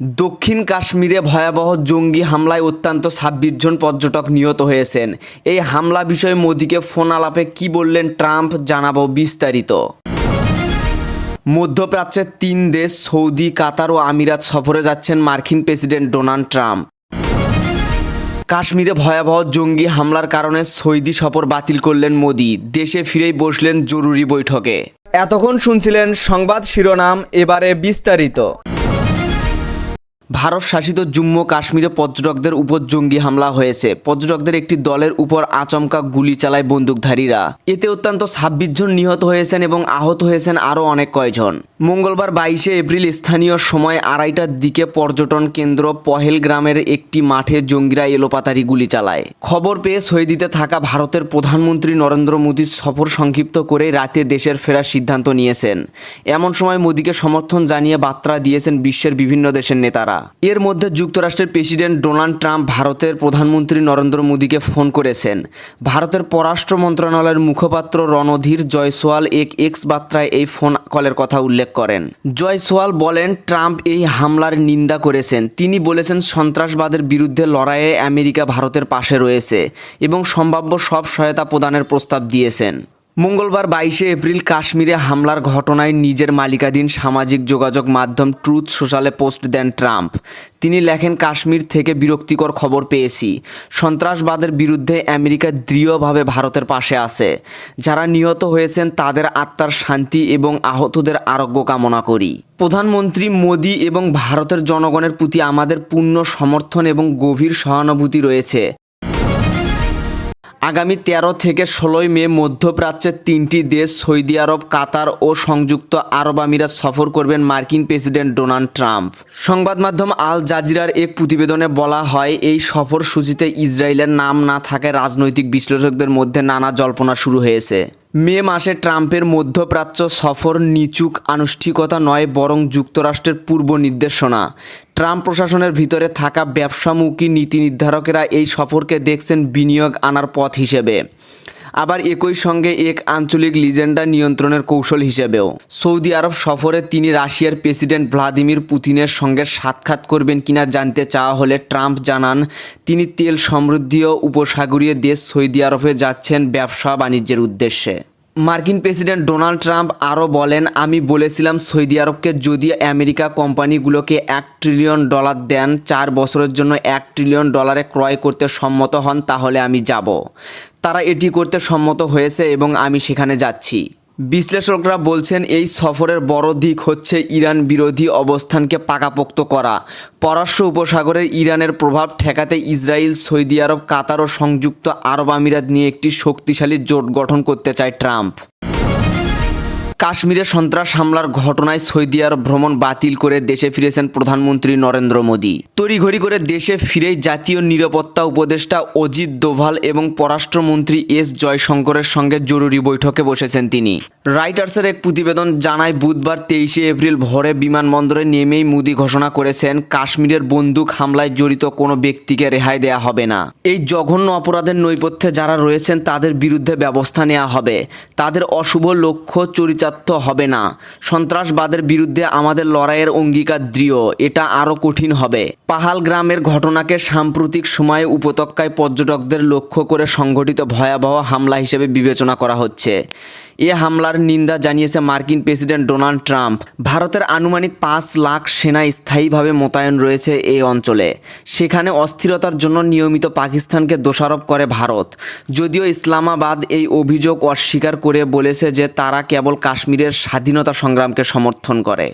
দক্ষিণ কাশ্মীরে ভয়াবহ জঙ্গি হামলায় অত্যন্ত ২৬ জন পর্যটক নিহত হয়েছেন। এই হামলা বিষয়ে মোদিকে ফোন আলাপে কী বললেন ট্রাম্প, জানাবো বিস্তারিত। মধ্যপ্রাচ্যের ৩ দেশ সৌদি, কাতার ও আমিরাত সফরে যাচ্ছেন মার্কিন প্রেসিডেন্ট ডোনাল্ড ট্রাম্প। কাশ্মীরে ভয়াবহ জঙ্গি হামলার কারণে সৌদি সফর বাতিল করলেন মোদি, দেশে ফিরেই বসলেন জরুরি বৈঠকে। এতক্ষণ শুনছিলেন সংবাদ শিরোনাম, এবারে বিস্তারিত। ভারত শাসিত জম্মু কাশ্মীরে পর্যটকদের উপর জঙ্গি হামলা হয়েছে। পর্যটকদের একটি দলের উপর আচমকা গুলি চালায় বন্দুকধারীরা। এতে অত্যন্ত ২৬ জন নিহত হয়েছেন এবং আহত হয়েছেন আরও অনেক কয়জন। মঙ্গলবার ২২শে এপ্রিল স্থানীয় সময় ২:৩০টার দিকে পর্যটন কেন্দ্র পহেলগ্রামের একটি মাঠে জঙ্গিরা এলোপাতাড়ি গুলি চালায়। খবর পেয়ে সৌদিতে থাকা ভারতের প্রধানমন্ত্রী নরেন্দ্র মোদী সফর সংক্ষিপ্ত করে রাতে দেশের ফেরার সিদ্ধান্ত নিয়েছেন। এমন সময় মোদীকে সমর্থন জানিয়ে বার্তা দিয়েছেন বিশ্বের বিভিন্ন দেশের নেতারা। এর মধ্যে যুক্তরাষ্ট্রের প্রেসিডেন্ট ডোনাল্ড ট্রাম্প ভারতের প্রধানমন্ত্রী নরেন্দ্র মোদীকে ফোন করেছেন। ভারতের পররাষ্ট্র মন্ত্রণালয়ের মুখপাত্র রণধীর জয়সওয়াল এক্স বার্তায় এই ফোন কলের কথা উল্লেখ করেন। জয়সওয়াল বলেন, ট্রাম্প এই হামলার নিন্দা করেছেন। তিনি বলেছেন, সন্ত্রাসবাদের বিরুদ্ধে লড়াইয়ে আমেরিকা ভারতের পাশে রয়েছে এবং সম্ভাব্য সব সহায়তা প্রদানের প্রস্তাব দিয়েছেন। মঙ্গলবার ২২শে এপ্রিল কাশ্মীরে হামলার ঘটনায় নিজের মালিকাধীন সামাজিক যোগাযোগ মাধ্যম ট্রুথ সোশ্যালে পোস্ট দেন ট্রাম্প। তিনি লেখেন, কাশ্মীর থেকে বিরক্তিকর খবর পেয়েছি। সন্ত্রাসবাদের বিরুদ্ধে আমেরিকা দৃঢ়ভাবে ভারতের পাশে আছে। যারা নিহত হয়েছেন তাদের আত্মার শান্তি এবং আহতদের আরোগ্য কামনা করি। প্রধানমন্ত্রী মোদী এবং ভারতের জনগণের প্রতি আমাদের পূর্ণ সমর্থন এবং গভীর সহানুভূতি রয়েছে। আগামী ১৩ থেকে ১৬ মে মধ্যপ্রাচ্যের ৩টি দেশ সৌদি আরব, কাতার ও সংযুক্ত আরব আমিরাত সফর করবেন মার্কিন প্রেসিডেন্ট ডোনাল্ড ট্রাম্প। সংবাদ মাধ্যম আল জাজিরার এক প্রতিবেদনে বলা হয়, এই সফরসূচিতে ইসরায়েলের নাম না থাকায় রাজনৈতিক বিশ্লেষকদের মধ্যে নানা জল্পনা শুরু হয়েছে। মে মাসে ট্রাম্পের মধ্যপ্রাচ্য সফর নিছক আনুষ্ঠানিকতা নয়, বরং যুক্তরাষ্ট্রের পূর্ব নির্দেশনা। ট্রাম্প প্রশাসনের ভিতরে থাকা ব্যবসামুখী নীতি নির্ধারকেরা এই সফরকে দেখছেন বিনিয়োগ আনার পথ হিসেবে, আবার একই সঙ্গে এক আঞ্চলিক লিজেন্ডার নিয়ন্ত্রণের কৌশল হিসেবেও। সৌদি আরব সফরে তিনি রাশিয়ার প্রেসিডেন্ট ভ্লাদিমির পুতিনের সঙ্গে সাক্ষাৎ করবেন কিনা জানতে চাওয়া হলে ট্রাম্প জানান, তিনি তেল সমৃদ্ধ উপসাগরীয় দেশ সৌদি আরবে যাচ্ছেন ব্যবসা বাণিজ্যের উদ্দেশ্যে। মার্কিন প্রেসিডেন্ট ডোনাল্ড ট্রাম্প আরও বলেন, আমি বলেছিলাম সৌদি আরবকে যদি আমেরিকা কোম্পানিগুলোকে $1 ট্রিলিয়ন দেন, 4 বছরের জন্য $1 ট্রিলিয়ন ক্রয় করতে সম্মত হন, তাহলে আমি যাব। তারা এটি করতে সম্মত হয়েছে এবং আমি সেখানে যাচ্ছি। বিশ্লেষকরা বলছেন, এই সফরের বড় দিক হচ্ছে ইরান বিরোধী অবস্থানকে পাকাপোক্ত করা। পরস্য উপসাগরের ইরানের প্রভাব ঠেকাতে ইসরায়েল, সৌদি আরব, কাতার ও সংযুক্ত আরব আমিরাত নিয়ে একটি শক্তিশালী জোট গঠন করতে চায় ট্রাম্প। কাশ্মীরে সন্ত্রাস হামলার ঘটনায় সৌদি আরব ভ্রমণ বাতিল করে দেশে ফিরেছেন প্রধানমন্ত্রী নরেন্দ্র মোদী। তড়িঘড়ি করে দেশে ফিরেই জাতীয় নিরাপত্তা উপদেষ্টা অজিত দোভাল এবং পররাষ্ট্রমন্ত্রী এস জয়শঙ্করের সঙ্গে জরুরি বৈঠকে বসেছেন তিনি। রয়টার্সের এক প্রতিবেদন জানায়, বুধবার ২৩শে এপ্রিল ভোরে বিমানবন্দরে নেমেই মোদী ঘোষণা করেছেন, কাশ্মীরের বন্দুক হামলায় জড়িত কোনো ব্যক্তিকে রেহাই দেওয়া হবে না। এই জঘন্য অপরাধের নৈপথ্যে যারা রয়েছেন তাদের বিরুদ্ধে ব্যবস্থা নেওয়া হবে। তাদের অশুভ লক্ষ্য চরিতার্থ হবে না। সন্ত্রাসবাদের বিরুদ্ধে আমাদের লড়াইয়ের অঙ্গীকার দৃঢ়। এটা আরও কঠিন হবে। পাহালগ্রামের ঘটনাকে সাম্প্রতিক সময়ে উপত্যকায় পর্যটকদের লক্ষ্য করে সংঘটিত ভয়াবহ হামলা হিসেবে বিবেচনা করা হচ্ছে। এ হামলার নিন্দা জানিয়েছে মার্কিন প্রেসিডেন্ট ডোনাল্ড ট্রাম্প। ভারতের আনুমানিক ৫ লাখ সেনা স্থায়ীভাবে মোতায়েন রয়েছে এই অঞ্চলে। সেখানে অস্থিরতার জন্য নিয়মিত পাকিস্তানকে দোষারোপ করে ভারত। যদিও ইসলামাবাদ এই অভিযোগ অস্বীকার করে বলেছে যে তারা কেবল কাশ্মীরের স্বাধীনতা সংগ্রামকে সমর্থন করে।